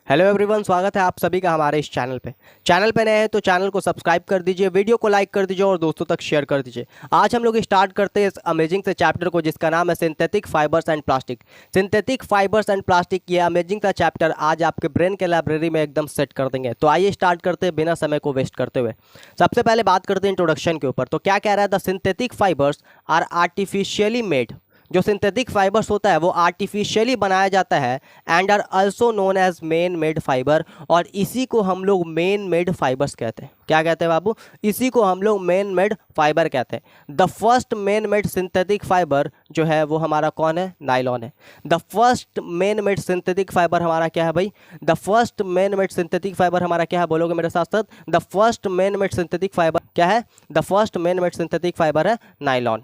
Hello everyone, स्वागत है आप सभी का हमारे इस चैनल पे नए हैं तो चैनल को सब्सक्राइब कर दीजिए, वीडियो को लाइक कर दीजिए और दोस्तों तक शेयर कर दीजिए। आज हम लोग स्टार्ट करते हैं इस अमेजिंग से चैप्टर को जिसका नाम है synthetic fibres and plastic. Synthetic fibres and plastic, ये अमेजिंग सा चैप्टर आज आपके ब्रेन के लाइब्रेरी में एकदम सेट कर देंगे। तो आइए स्टार्ट करते हैं बिना समय को वेस्ट करते हुए। सबसे पहले बात करते हैं इंट्रोडक्शन के ऊपर। तो क्या कह रहा है, the synthetic fibres are artificially made. जो सिंथेटिक फाइबर्स होता है वो आर्टिफिशियली बनाया जाता है and are also known as man made fibre, और इसी को हम लोग मेन मेड फाइबर्स कहते हैं। क्या कहते हैं बाबू? इसी को हम लोग मेन मेड फाइबर कहते हैं। The first man made synthetic fibre जो है वो हमारा कौन है? नायलॉन है। The first man made synthetic fibre हमारा क्या है भाई? The first man made synthetic fibre हमारा क्या है? बोलोगे मेरे साथ साथ? The first man made synthetic fibre क्या है? The first man made synthetic fibre है nylon.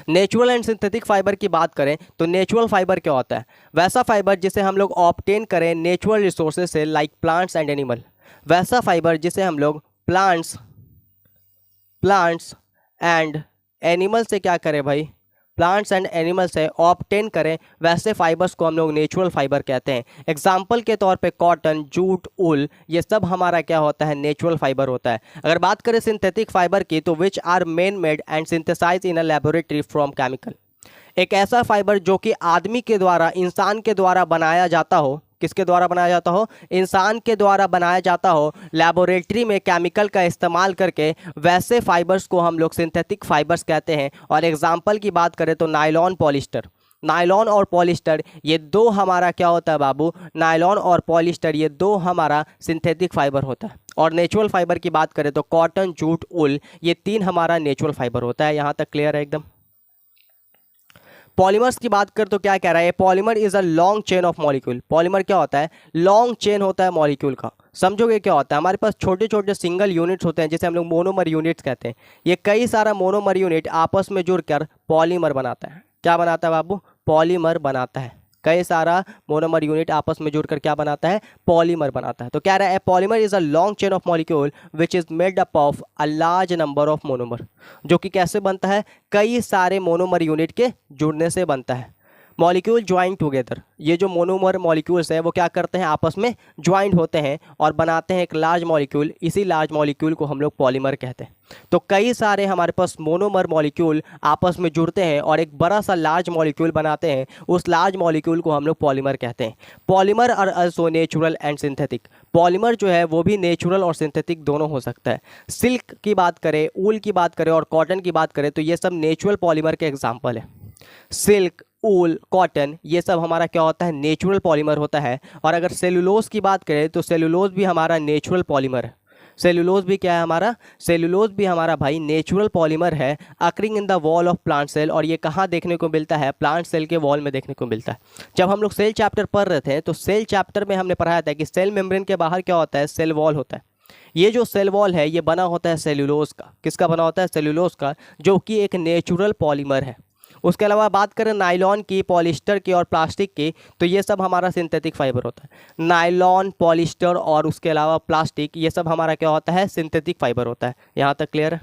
Natural and synthetic fibre की बात करें तो नेचुरल फाइबर क्या होता है? वैसा फाइबर जिसे हम लोग ऑब्टेन करें नेचुरल रिसोर्सेज से, लाइक प्लांट्स एंड एनिमल। वैसा फाइबर जिसे हम लोग प्लांट्स एंड एनिमल से क्या करें भाई? प्लांट्स एंड एनिमल से ऑब्टेन करें, वैसे फाइबर्स को हम लोग नेचुरल फाइबर कहते हैं। एग्जाम्पल के तौर पे कॉटन, जूट, ऊल, ये सब हमारा क्या होता है? नेचुरल फाइबर होता है। अगर बात करें सिंथेटिक फाइबर की तो which are man made and synthesise in a laboratory from chemical. एक ऐसा फाइबर जो कि आदमी के द्वारा, इंसान के द्वारा बनाया जाता हो। किसके द्वारा बनाया जाता हो? इंसान के द्वारा बनाया जाता हो, लेबोरेटरी में केमिकल का इस्तेमाल करके, वैसे फाइबर्स को हम लोग सिंथेटिक फाइबर्स कहते हैं। और एग्जाम्पल की बात करें तो नायलॉन, पॉलिस्टर। नायलॉन और पॉलिस्टर ये दो हमारा क्या होता है बाबू? नायलॉन और पॉलिस्टर ये दो हमारा सिंथेटिक फाइबर होता है। और नेचुरल फाइबर की बात करें तो कॉटन, जूट, ऊल, ये तीन हमारा नेचुरल फाइबर होता है। यहाँ तक क्लियर है एकदम? पॉलीमर्स की बात कर तो क्या कह रहा है? Polymer is a long chain of molecule. Polymer क्या होता है? लॉन्ग चेन होता है मॉलिक्यूल का। समझोगे क्या होता है? हमारे पास छोटे छोटे सिंगल यूनिट्स होते हैं जिसे हम लोग मोनोमर यूनिट्स कहते हैं। ये कई सारा मोनोमर यूनिट आपस में जुड़कर पॉलीमर बनाता है। क्या बनाता है बाबू? पॉलीमर बनाता है। कई सारा मोनोमर यूनिट आपस में जुड़कर क्या बनाता है? पॉलीमर बनाता है। तो क्या रहा है? Polymer is a long chain of molecule which is made up of a large number of monomer. जो कि कैसे बनता है? कई सारे मोनोमर यूनिट के जुड़ने से बनता है। मॉलिक्यूल ज्वाइन टुगेदर, ये जो मोनोमर मॉलिक्यूल्स हैं वो क्या करते हैं? आपस में ज्वाइंट होते हैं और बनाते हैं एक लार्ज मॉलिक्यूल। इसी लार्ज मॉलिक्यूल को हम लोग पॉलीमर कहते हैं। तो कई सारे हमारे पास मोनोमर मॉलिक्यूल आपस में जुड़ते हैं और एक बड़ा सा लार्ज मॉलिक्यूल बनाते हैं। उस लार्ज मॉलिक्यूल को हम लोग पॉलीमर कहते हैं। Polymer are also natural and synthetic. Polymer जो है वो भी नेचुरल और सिंथेटिक दोनों हो सकता है। सिल्क की बात करें, ऊल की बात करें और कॉटन की बात करें तो ये सब नेचुरल पॉलीमर के एग्जाम्पल है। सिल्क, ऊल, कॉटन, ये सब हमारा क्या होता है? नेचुरल पॉलीमर होता है। और अगर सेलुलोज की बात करें तो सेलुलोज भी हमारा नेचुरल पॉलीमर है। सेलुलोज भी क्या है हमारा? सेलुलोज भी हमारा भाई नेचुरल पॉलीमर है, occurring in the wall of plant cell. और ये कहाँ देखने को मिलता है? प्लांट सेल के वॉल में देखने को मिलता है। जब हम लोग सेल चैप्टर पढ़ रहे थे तो सेल चैप्टर में हमने पढ़ाया था कि सेल मेम्ब्रेन के बाहर क्या होता है? सेल वॉल होता है। ये जो सेल वॉल है ये बना होता है सेलुलोज का। किसका बना होता है? सेलुलोज का, जो कि एक नेचुरल पॉलीमर है। उसके अलावा बात करें नायलॉन की, पॉलिस्टर की और प्लास्टिक की तो ये सब हमारा सिंथेटिक फाइबर होता है। नायलॉन, पॉलिस्टर और उसके अलावा प्लास्टिक, ये सब हमारा क्या होता है? सिंथेटिक फाइबर होता है। यहाँ तक क्लियर है?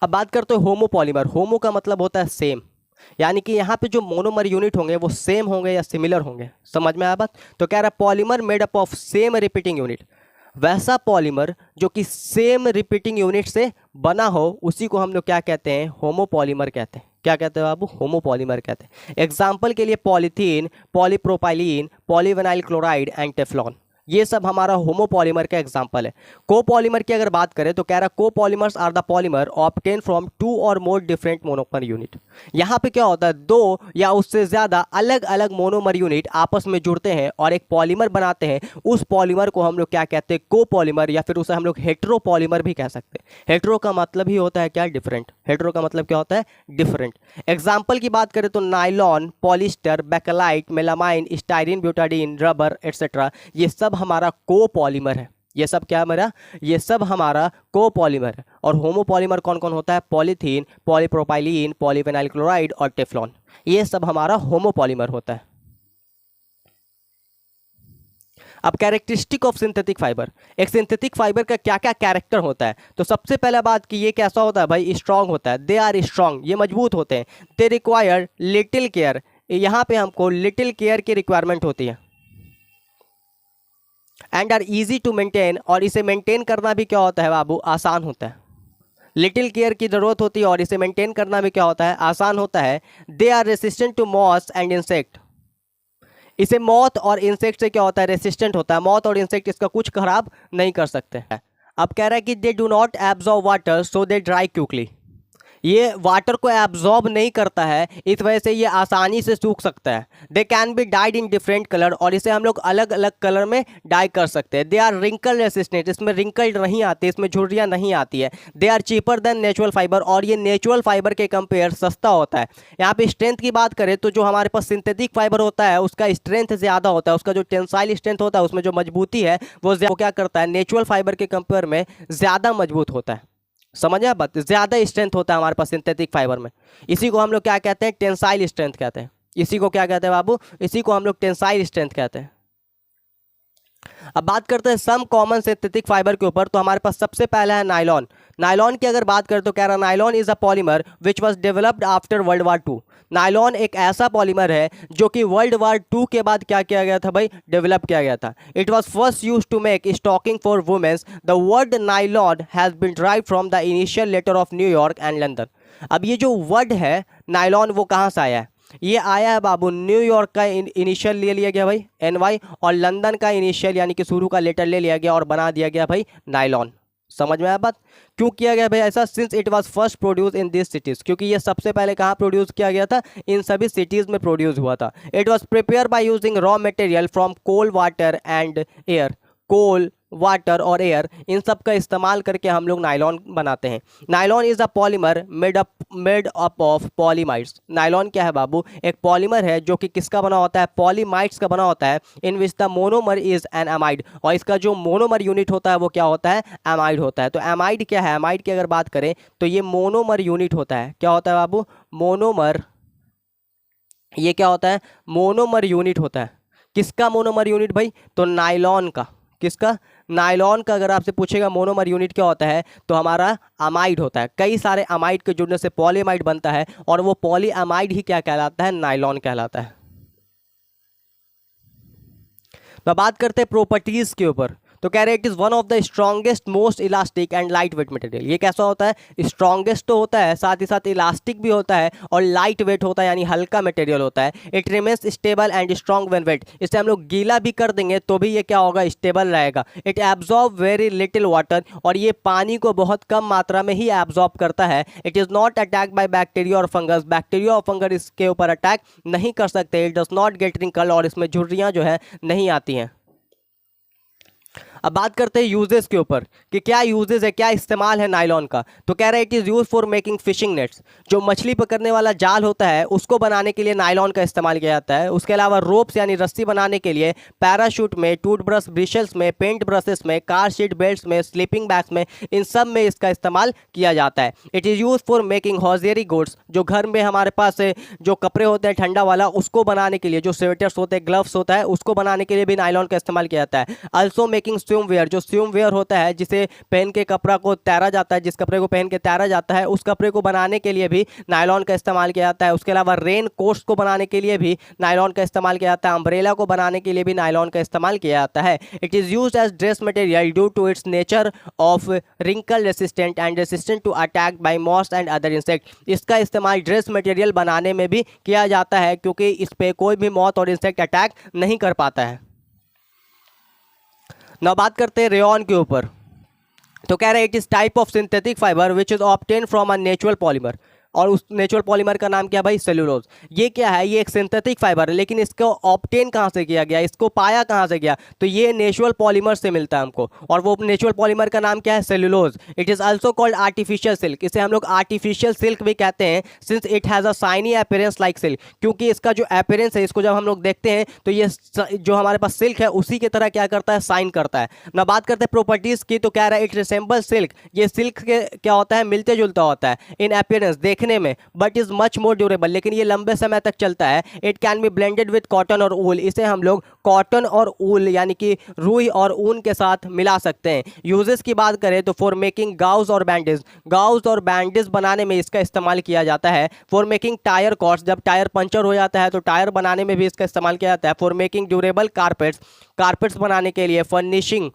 अब बात करते हैं होमोपॉलीमर। होमो का मतलब होता है सेम, यानी कि यहाँ पे जो मोनोमर यूनिट होंगे वो सेम होंगे या सिमिलर होंगे। समझ में आया बात? तो कह रहा है polymer made up of same repeating unit. वैसा पॉलीमर जो कि सेम रिपीटिंग यूनिट से बना हो उसी को हम लोग क्या कहते हैं? होमोपॉलीमर कहते हैं। क्या कहते हैं बाबू? होमोपॉलीमर कहते हैं। एग्जाम्पल के लिए polythene, polypropylene, polyvinyl chloride and Teflon, ये सब हमारा होमोपॉलीमर का एग्जाम्पल है। कोपॉलीमर की अगर बात करें तो कह रहा copolymers are the polymer obtain from two or more different monomer unit. यहाँ पे क्या होता है? दो या उससे ज़्यादा अलग अलग मोनोमर यूनिट आपस में जुड़ते हैं और एक पॉलीमर बनाते हैं। उस पॉलीमर को हम लोग क्या कहते हैं? कोपॉलीमर, या फिर उसे हम लोग हेट्रोपॉलीमर भी कह सकते हैं। हेट्रो का मतलब ही होता है क्या? डिफरेंट। हेट्रो का मतलब क्या होता है? डिफरेंट। एग्जाम्पल की बात करें तो nylon, polyester, bakelite, melamine, styrene, butadiene, rubber etcetera, ये सब हमारा कोपॉलीमर है। ये सब क्या है मेरा? ये सब हमारा कोपॉलीमर है। और होमोपॉलीमर कौन कौन होता है? पॉलीथीन, पॉलीप्रोपाइलीन, पॉलीविनाइल क्लोराइड और टेफ्लॉन, ये सब हमारा होमोपॉलीमर होता है। अब कैरेक्टरिस्टिक ऑफ सिंथेटिक फाइबर, एक सिंथेटिक फाइबर का क्या क्या कैरेक्टर होता है? तो सबसे पहला बात कि ये कैसा होता है भाई? स्ट्रांग होता है। दे आर स्ट्रांग, ये मजबूत होते हैं। दे रिक्वायर लिटिल केयर, यहाँ पे हमको लिटिल केयर की रिक्वायरमेंट होती है and are easy to maintain, और इसे मेंटेन करना भी क्या होता है बाबू, आसान होता है। लिटिल केयर की जरूरत होती है और इसे मेंटेन करना भी क्या होता है, आसान होता है। They are resistant to moth and insect, इसे मौत और इंसेक्ट से क्या होता है, रेसिस्टेंट होता है। मौत और इंसेक्ट इसका कुछ खराब नहीं कर सकते हैं। अब कह रहा है कि दे do not absorb water so they dry quickly, ये वाटर को एब्जॉर्ब नहीं करता है, इस वजह से ये आसानी से सूख सकता है। दे can B died in different colour, और इसे हम लोग अलग अलग कलर में डाई कर सकते हैं। दे आर रिंकल रेसिस्टेंट, इसमें रिंकल नहीं आती, इसमें झुर्रियाँ नहीं आती है। They are cheaper than natural fibre, और ये नेचुरल फाइबर के कंपेयर सस्ता होता है। यहाँ पे स्ट्रेंथ की बात करें तो जो हमारे पास सिंथेटिक फाइबर होता है उसका स्ट्रेंथ ज़्यादा होता है, उसका जो टेंसाइल स्ट्रेंथ होता है, उसमें जो मजबूती है वो क्या करता है, नेचुरल फाइबर के कंपेयर में ज़्यादा मजबूत होता है। समझे आप बात, ज़्यादा स्ट्रेंथ होता है हमारे पास सिंथेटिक फाइबर में। इसी को हम लोग क्या कहते हैं, टेंसाइल स्ट्रेंथ कहते हैं। इसी को क्या कहते हैं बाबू, इसी को हम लोग टेंसाइल स्ट्रेंथ कहते हैं। अब बात करते हैं सम कॉमन सिंथेटिक फाइबर के ऊपर, तो हमारे पास सबसे पहला है नायलॉन। नायलॉन की अगर बात करें तो कह रहा nylon is a polymer which was developed after World War two. Nylon एक ऐसा पॉलीमर है जो कि वर्ल्ड वार टू के बाद क्या किया गया था भाई, डेवलप किया गया था। It was first use to make stocking for womens. The word nylon has been drive from the initial letter of New York and London. अब ये जो वर्ड है नायलॉन वो कहाँ से आया है, ये आया है बाबू न्यूयॉर्क का इनिशियल ले लिया गया भाई NY, और लंदन का इनिशियल यानी कि शुरू का लेटर ले लिया गया और बना दिया गया भाई नायलॉन। समझ में आया बात, क्यों किया गया भाई ऐसा, since it was first produce in this cities, क्योंकि ये सबसे पहले कहाँ प्रोड्यूस किया गया था, इन सभी सिटीज में प्रोड्यूस हुआ था। It was prepare by using raw material from coal, water and air. Coal, water और एयर, इन सब का इस्तेमाल करके हम लोग नायलॉन बनाते हैं। Nylon is a polymer made up of polyamides. Nylon क्या है बाबू, एक पॉलीमर है जो कि किसका बना होता है, पॉलीमाइड्स का बना होता है। In which the monomer is an amide, और इसका जो मोनोमर यूनिट होता है वो क्या होता है, एमाइड होता है। तो एमाइड क्या है, एमाइड की अगर बात करें तो ये मोनोमर यूनिट होता है। क्या होता है बाबू, मोनोमर, ये क्या होता है, मोनोमर यूनिट होता है। किसका मोनोमर यूनिट भाई, तो नायलॉन का। किसका, नायलॉन का। अगर आपसे पूछेगा मोनोमर यूनिट क्या होता है तो हमारा अमाइड होता है। कई सारे अमाइड के जुड़ने से पॉलीमाइड बनता है, और वो पॉली अमाइड ही क्या कहलाता है, नायलॉन कहलाता है। तो बात करते हैं प्रॉपर्टीज के ऊपर, तो कह रहे it is one of the strongest most elastic and light weight material. ये कैसा होता है, स्ट्रॉन्गेस्ट तो होता है, साथ ही साथ इलास्टिक भी होता है और लाइट वेट होता है, यानी हल्का मटेरियल होता है। It remains stable and strong when wet, इसे हम लोग गीला भी कर देंगे तो भी ये क्या होगा, स्टेबल रहेगा। It absorb very little water, और ये पानी को बहुत कम मात्रा में ही एब्जॉर्ब करता है। It is not attack by bacteria और फंगस, बैक्टीरिया और फंगस इसके ऊपर अटैक नहीं कर सकते। It does not get wrinkle, और इसमें झुर्रियाँ जो है नहीं आती हैं। अब बात करते हैं यूजेस के ऊपर कि क्या यूजेस है, क्या इस्तेमाल है नायलॉन का। तो कह रहा है it is use for making fishing nets, जो मछली पकड़ने वाला जाल होता है उसको बनाने के लिए नायलॉन का इस्तेमाल किया जाता है। उसके अलावा रोप्स यानी रस्सी बनाने के लिए, पैराशूट में, टूथब्रश ब्रिशल्स में, पेंट ब्रशेस में, कार सीट बेल्ट में, स्लीपिंग बैग्स में, इन सब में इसका इस्तेमाल किया जाता है। It is use for making hosiery goods, जो घर में हमारे पास जो कपड़े होते हैं ठंडा वाला उसको बनाने के लिए, जो स्वेटर्स होते हैं, ग्लव्स होता है, उसको बनाने के लिए भी नायलॉन का इस्तेमाल किया जाता है। अल्सो मेकिंग स्विमवेयर, जो स्विमवेयर होता है जिसे पहन के कपड़ा को तैरा जाता है, जिस कपड़े को पहन के तैरा जाता है, उस कपड़े को बनाने के लिए भी नायलॉन का इस्तेमाल किया जाता है। उसके अलावा रेन कोट्स को बनाने के लिए भी नायलॉन का इस्तेमाल किया जाता है। अम्ब्रेला को बनाने के लिए भी नायलॉन का इस्तेमाल किया जाता है। It is used as dress material due to its nature of wrinkle resistant and resistant to attack by moth and other insect. इसका इस्तेमाल ड्रेस मटेरियल बनाने में भी किया जाता है, क्योंकि इस पर कोई भी मॉथ और इंसेक्ट अटैक नहीं कर पाता है। ना बात करते हैं रेयॉन के ऊपर, तो कह रहे हैं it is type of synthetic fibre which is obtain from a natural polymer, और उस नेचुरल पॉलीमर का नाम क्या भाई, सेलुलोज। ये क्या है, ये एक सिंथेटिक फाइबर है, लेकिन इसको ऑब्टेन कहाँ से किया गया, इसको पाया कहाँ से गया, तो ये नेचुरल पॉलीमर से मिलता है हमको, और वो नेचुरल पॉलीमर का नाम क्या है, cellulose. It is also called artificial silk, इसे हम लोग आर्टिफिशियल सिल्क भी कहते हैं, since it has a shiny appearance like silk, क्योंकि इसका जो अपीयरेंस है, इसको जब हम लोग देखते हैं तो ये जो हमारे पास सिल्क है उसी की तरह क्या करता है, शाइन करता है। ना बात करते हैं प्रॉपर्टीज की, तो कह रहा है इट रिसेंबल सिल्क, ये सिल्क के क्या होता है, मिलते जुलता होता है। इन अपीयरेंस, देखने दिखने में, but is much more durable, लेकिन ये लंबे समय तक चलता है। It can be blended with cotton और ऊल, इसे हम लोग कॉटन और ऊल यानी कि रुई और ऊन के साथ मिला सकते हैं। यूजेस की बात करें तो फॉर मेकिंग गाउज और बैंडेज, गाउज और बैंडेज बनाने में इसका इस्तेमाल किया जाता है। फॉर मेकिंग टायर कॉर्ड्स, जब टायर पंचर हो जाता है तो टायर बनाने में भी इसका इस्तेमाल किया जाता है। For making durable carpets, carpets बनाने के लिए। Furnishing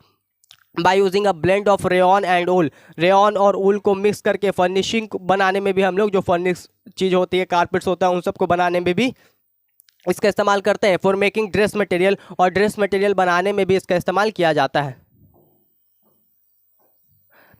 by using a blend of rayon and wool, rayon और ऊल को मिक्स करके फर्निशिंग बनाने में भी हम लोग, जो फर्निश चीज़ होती है, कारपेट्स होता है, उन सबको बनाने में भी इसका इस्तेमाल करते हैं। फॉर मेकिंग ड्रेस मटेरियल, और ड्रेस मटेरियल बनाने में भी इसका इस्तेमाल किया जाता है।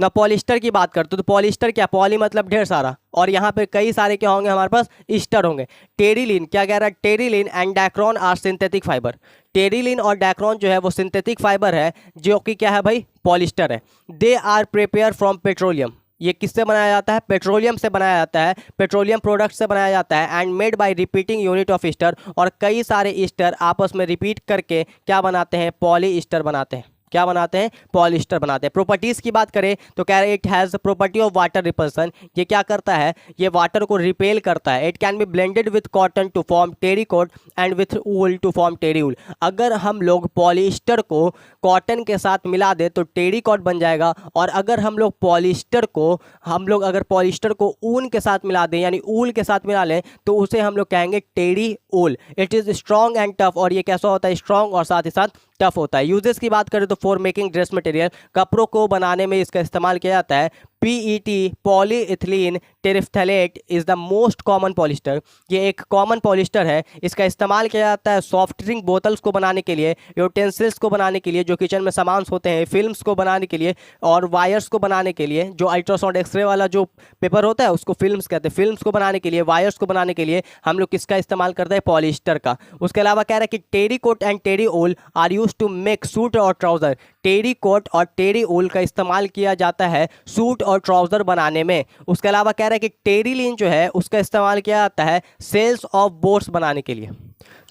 ना पॉलिस्टर की बात करते तो पॉलिस्टर क्या, पॉली मतलब ढेर सारा, और यहाँ पे कई सारे क्या होंगे हमारे पास, ईस्टर होंगे। टेरिलीन क्या कह रहा है, Terylene and Dacron are synthetic fibre, Terylene और डैक्रॉन जो है वो सिंथेटिक फाइबर है, जो कि क्या है भाई, पॉलिस्टर है। They are prepare from petroleum, ये किससे बनाया जाता है, पेट्रोलियम से बनाया जाता है, पेट्रोलियम प्रोडक्ट से बनाया जाता है। And made by repeating unit of Easter, और कई सारे ईस्टर आपस में रिपीट करके क्या बनाते हैं, पॉली ईस्टर बनाते हैं। क्या बनाते हैं, पॉलिस्टर बनाते हैं। प्रॉपर्टीज की बात करें तो कह रहे हैं it has property of water repulsion, ये क्या करता है, ये वाटर को रिपेल करता है। It can be blended with cotton to form terrycot and with wool to form terrywool, अगर हम लोग पॉलिस्टर को कॉटन के साथ मिला दे तो टेरी कॉट बन जाएगा, और अगर हम लोग अगर पॉलिस्टर को ऊन के साथ मिला दें यानी ऊल के साथ मिला लें तो उसे हम लोग कहेंगे terrywool. It is strong and tough, और ये कैसा होता है, स्ट्रॉन्ग और साथ ही साथ टफ होता है। यूजेस की बात करें तो फॉर मेकिंग ड्रेस मटेरियल, कपड़ों को बनाने में इसका इस्तेमाल किया जाता है। PET polyethylene terephthalate is the most common polyester, ये एक कॉमन पॉलिस्टर है। इसका इस्तेमाल किया जाता है सॉफ्ट ड्रिंक बोतल्स को बनाने के लिए, यूटेंसिल्स को बनाने के लिए, जो किचन में सामान होते हैं, फिल्म्स को बनाने के लिए, और वायर्स को बनाने के लिए, जो अल्ट्रासाउंड एक्सरे वाला जो पेपर होता है उसको फिल्म्स कहते हैं, फिल्म्स को बनाने के लिए, वायर्स को बनाने के लिए हम लोग किसका इस्तेमाल करते हैं, पॉलिस्टर का। उसके अलावा कह रहा है कि terrycot and terrywool are use to make suit और ट्राउजर, टेरी कोट और टेरी ऊल का इस्तेमाल किया जाता है सूट और ट्राउजर बनाने में। उसके अलावा कह रहा है कि टेरिलीन जो है उसका इस्तेमाल किया जाता है सेल्स ऑफ बोट्स बनाने के लिए।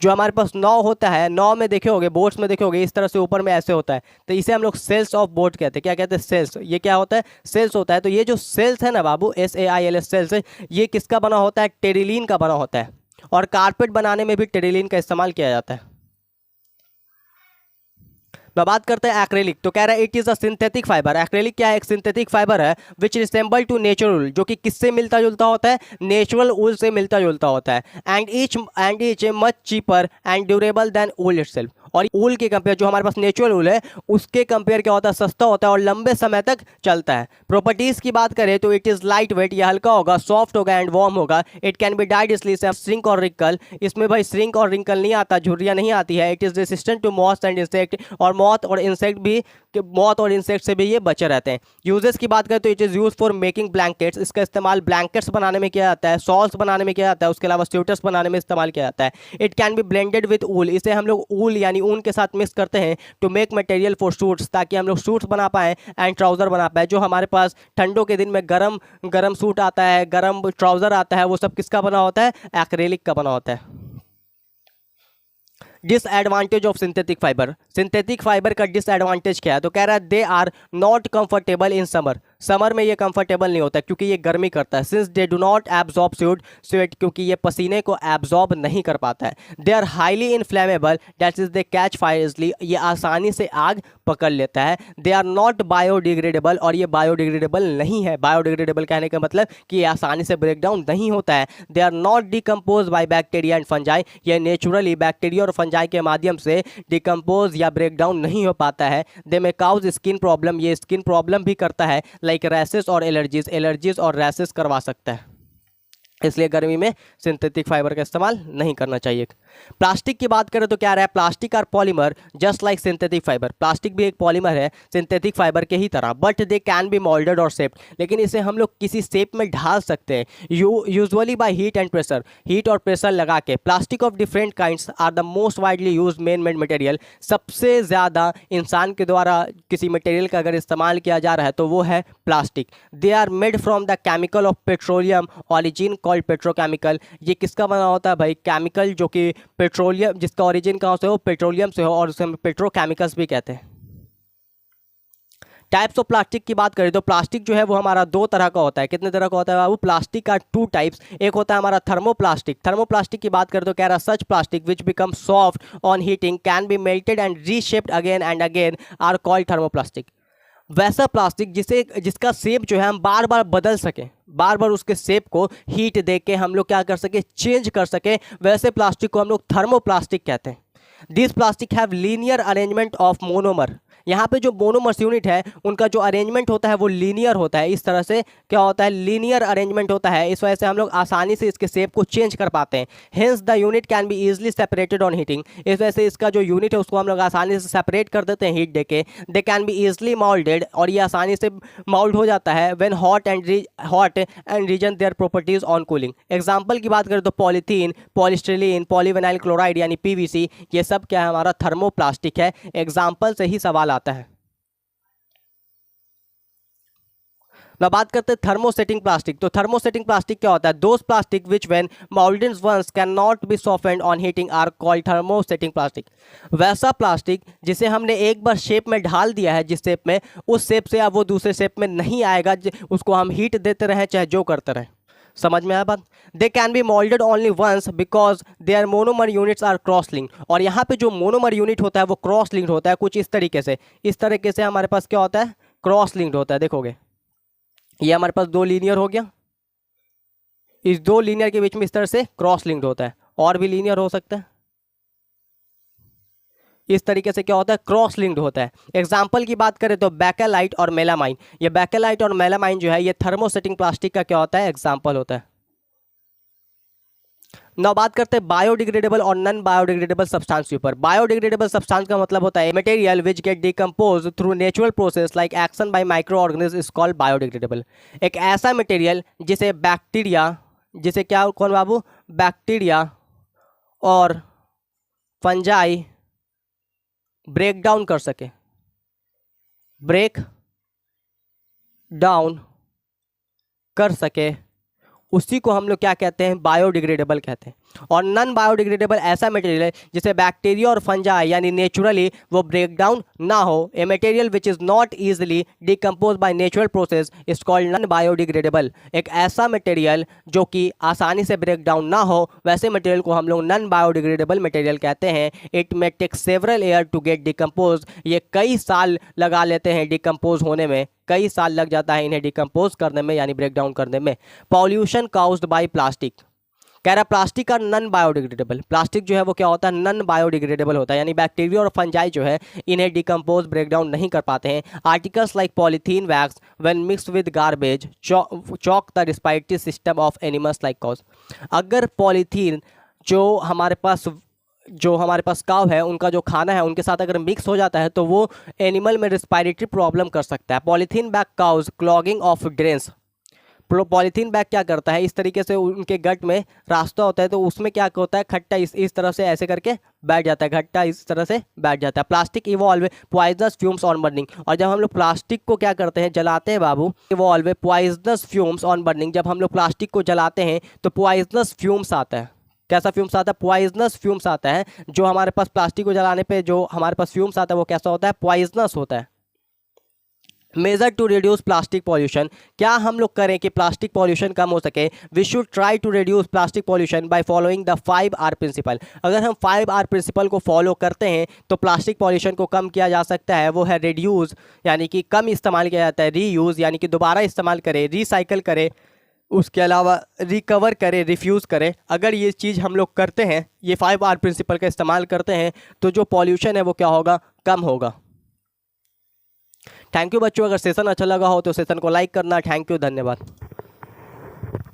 जो हमारे पास नाव होता है, नाव में देखे होगे, बोट्स में देखे होगे, इस तरह से ऊपर में ऐसे होता है, तो इसे हम लोग सेल्स ऑफ बोट कहते हैं। क्या कहते हैं, सेल्स। ये क्या होता है, सेल्स होता है। तो ये जो सेल्स है ना बाबू, SAILS सेल्स, ये किसका बना होता है, टेरिलीन का बना होता है। और कारपेट बनाने में भी टेरिलीन का इस्तेमाल किया जाता है। मैं बात करते हैं एक्रेलिक, तो कह रहा है it is a synthetic fibre. Acrylic क्या है, एक सिंथेटिक फाइबर है विच रिसेंबल टू नेचुरल वूल, जो कि किससे मिलता जुलता होता है, नेचुरल वूल से मिलता जुलता होता है। And each much cheaper and durable than wool itself, और ऊल के कंपेयर, जो हमारे पास नेचुरल ऊल है उसके कंपेयर क्या होता है, सस्ता होता है और लंबे समय तक चलता है। प्रॉपर्टीज की बात करें तो इट इज़ लाइट वेट, यह हल्का होगा, सॉफ्ट होगा एंड वार्म होगा। इट कैन बी डाइड इसलिए श्रिंक और रिंकल, इसमें भाई श्रिंक और रिंकल नहीं आता, झुर्रियाँ नहीं आती है। It is resistant to moth and insect, और मॉथ और इंसेक्ट से भी ये बचे रहते हैं। यूजेस की बात करें तो it is use for making blankets, इसका इस्तेमाल ब्लैंकेट्स बनाने में किया जाता है, शॉल्स बनाने में किया जाता है, उसके अलावा स्वेटर्स बनाने में इस्तेमाल किया जाता है। It can be blended with wool, इसे हम लोग ऊल यानी ऊन के साथ मिक्स करते हैं to make material for suits, ताकि हम लोग सूट्स बना पाएँ एंड ट्राउज़र बना पाए। जो हमारे पास ठंडों के दिन में गरम सूट आता है, गरम ट्राउज़र आता है, वो सब किसका बना होता है, एक्रेलिक का बना होता है। Disadvantage of synthetic fibre, synthetic fibre का डिसएडवांटेज क्या है, तो कह रहा है they are not comfortable in summer, summer में ये कंफर्टेबल नहीं होता क्योंकि ये गर्मी करता है। Since they do not absorb sweat, क्योंकि ये पसीने को एब्जॉर्ब नहीं कर पाता है। They are highly inflammable, that is they catch fire easily, ये आसानी से आग पकड़ लेता है। दे आर नॉट बायोडिग्रेडेबल, और ये बायोडिग्रेडेबल नहीं है। बायोडिग्रेडेबल कहने का मतलब कि ये आसानी से ब्रेक डाउन नहीं होता है। They are not decompose by bacteria and fungi, ये नेचुरली बैक्टीरिया और फंजाई के माध्यम से डिकम्पोज या ब्रेक डाउन नहीं हो पाता है। दे में काउज स्किन प्रॉब्लम, ये स्किन प्रॉब्लम भी करता है, लाइक रैसेस और एलर्जीज और रैसेस करवा सकता है। इसलिए गर्मी में सिंथेटिक फाइबर का इस्तेमाल नहीं करना चाहिए। प्लास्टिक की बात करें तो क्या रहा है, plastic are polymer just like synthetic fibre, plastic भी एक पॉलीमर है सिंथेटिक फाइबर के ही तरह, but they can be moulded और शेप्ड, लेकिन इसे हम लोग किसी शेप में ढाल सकते हैं, usually by heat and pressure, heat और प्रेशर लगा के। Plastic of different kinds are the most widely use man made material, सबसे ज़्यादा इंसान के द्वारा किसी मटेरियल का अगर इस्तेमाल किया जा रहा है तो वो है plastic. They are made from the chemical of petroleum origin called petrochemical, ये किसका बना होता है भाई, केमिकल जो कि पेट्रोलियम, जिसका ओरिजिन कहाँ से हो, पेट्रोलियम से हो, और उसे पेट्रोकेमिकल्स भी कहते हैं। टाइप्स ऑफ प्लास्टिक की बात करें तो प्लास्टिक जो है वो हमारा दो तरह का होता है। कितने तरह का होता है बाबू? प्लास्टिक का टू टाइप्स। एक होता है हमारा थर्मोप्लास्टिक। थर्मोप्लास्टिक की बात करें तो कह रहा such plastic which become soft on heating can be melted and reshaped again and again are called thermoplastic. वैसा प्लास्टिक जिसका शेप जो है हम बार बार बदल सकें, बार बार उसके शेप को हीट दे के हम लोग क्या कर सके, चेंज कर सके, वैसे प्लास्टिक को हम लोग थर्मोप्लास्टिक कहते हैं। This plastic have linear arrangement of monomer. यहाँ पे जो मोनोमर्स यूनिट है उनका जो अरेंजमेंट होता है वो लीनियर होता है। इस तरह से क्या होता है, लीनियर अरेंजमेंट होता है। इस वजह से हम लोग आसानी से इसके शेप को चेंज कर पाते हैं। Hence the unit can be easily separated on heating. इस वजह से इसका जो यूनिट है उसको हम लोग आसानी से सेपरेट कर देते हैं हीट देके। They can be easily moulded, और ये आसानी से मोल्ड हो जाता है when hot and regain their properties on cooling. Example की बात करें तो पॉलीथीन, पॉलीस्टिरीन, पॉलीविनाइल क्लोराइड यानी पीवीसी, ये सब क्या है, हमारा थर्मोप्लास्टिक है। एग्जाम्पल से ही सवाल आता है। ना बात करते हैं थर्मोसेटिंग प्लास्टिक। तो थर्मोसेटिंग प्लास्टिक क्या होता है? Those plastic which when moulded once can not be softened on heating are called thermosetting plastic. वैसा प्लास्टिक जिसे हमने एक बार शेप में ढाल दिया है, जिस शेप में, उस शेप से अब वो दूसरे शेप में नहीं आएगा, उसको हम हीट देते रहें चाहे जो करते रहें। समझ में आया बात? They can be moulded only once because their monomer units are cross linked. और यहाँ पे जो मोनोमर यूनिट होता है वो क्रॉस लिंक्ड होता है कुछ इस तरीके से। इस तरीके से हमारे पास क्या होता है, क्रॉस लिंक्ड होता है। देखोगे ये हमारे पास दो लीनियर हो गया, इस दो लीनियर के बीच में इस तरह से क्रॉस लिंक्ड होता है। और भी लीनियर हो सकता है, इस तरीके से क्या होता है, क्रॉस लिंक्ड होता है। एग्जाम्पल की बात करें तो बेकेलाइट और मेलामाइन। ये बेकेलाइट और मेलामाइन जो है ये थर्मोसेटिंग प्लास्टिक का क्या होता है, एग्जाम्पल होता है। ना बात करते हैं बायोडिग्रेडेबल और नॉन बायोडिग्रेडेबल सब्सटेंस के ऊपर। बायोडिग्रेडेबल सब्सटेंस का मतलब होता है material which get decompose through natural process like action by micro organism is called biodegradable. एक ऐसा मटेरियल जिसे बैक्टीरिया, जिसे क्या कौन बाबू, बैक्टीरिया और फंजाई ब्रेक डाउन कर सके, ब्रेक डाउन कर सके, उसी को हम लोग क्या कहते हैं, बायोडिग्रेडेबल कहते हैं। और नॉन बायोडिग्रेडेबल ऐसा मटेरियल है जिसे बैक्टीरिया और फंजाई यानी नेचुरली वो ब्रेक डाउन ना हो। A material which is not easily decompose by natural process is called non biodegradable. एक ऐसा मटेरियल जो कि आसानी से ब्रेक डाउन ना हो, वैसे मटेरियल को हम लोग नॉन बायोडिग्रेडेबल मटेरियल कहते हैं। It may take several year to get decompose. ये कई साल लगा लेते हैं डिकम्पोज होने में, कई साल लग जाता है इन्हें डिकम्पोज करने में यानी ब्रेक डाउन करने में। पॉल्यूशन काउज्ड बाय प्लास्टिक, कह रहा प्लास्टिक का नॉन बायोडिग्रेडेबल। प्लास्टिक जो है वो क्या होता है, नॉन बायोडिग्रेडेबल होता है, यानी बैक्टीरिया और फंजाई जो है इन्हें डिकम्पोज ब्रेक डाउन नहीं कर पाते हैं। Articles like polythene wax when mix with garbage chalk the respiratory system of animals like cause. अगर पॉलीथीन जो हमारे पास काव है, उनका जो खाना है उनके साथ अगर मिक्स हो जाता है तो वो एनिमल में रेस्पिरेटरी प्रॉब्लम कर सकता है। Polythene bag cause clogging of drains. Polythene bag क्या करता है, इस तरीके से उनके गट में रास्ता होता है तो उसमें क्या होता है, खट्टा इस तरह से ऐसे करके बैठ जाता है, खट्टा इस तरह से बैठ जाता है। Plastic evolve poisonous fumes on burning. और जब हम लोग प्लास्टिक को क्या करते हैं, जलाते हैं बाबू, evolve poisonous fumes on burning. जब हम लोग प्लास्टिक को जलाते हैं तो पॉइजनस फ्यूम्स आता है। कैसा फ्यूम्स आता है, पॉइजनस फ्यूम्स आता है। जो हमारे पास प्लास्टिक को जलाने पे जो हमारे पास फ्यूम्स आता है वो कैसा होता है, पॉइजनस होता है। Measure to reduce plastic pollution, क्या हम लोग करें कि प्लास्टिक पॉल्यूशन कम हो सके। We should try to reduce plastic pollution by following the 5R principle. अगर हम 5R प्रिंसिपल को फॉलो करते हैं तो प्लास्टिक पॉल्यूशन को कम किया जा सकता है। वो है रिड्यूस यानी कि कम इस्तेमाल किया जाता है, रीयूज़ यानी कि दोबारा इस्तेमाल करें, रिसाइकल करें, उसके अलावा रिकवर करें, रिफ्यूज़ करें। अगर ये चीज़ हम लोग करते हैं, ये 5R प्रिंसिपल का इस्तेमाल करते हैं, तो जो पॉल्यूशन है वो क्या होगा, कम होगा। थैंक यू बच्चों, अगर सेशन अच्छा लगा हो तो सेशन को लाइक करना। थैंक यू, धन्यवाद।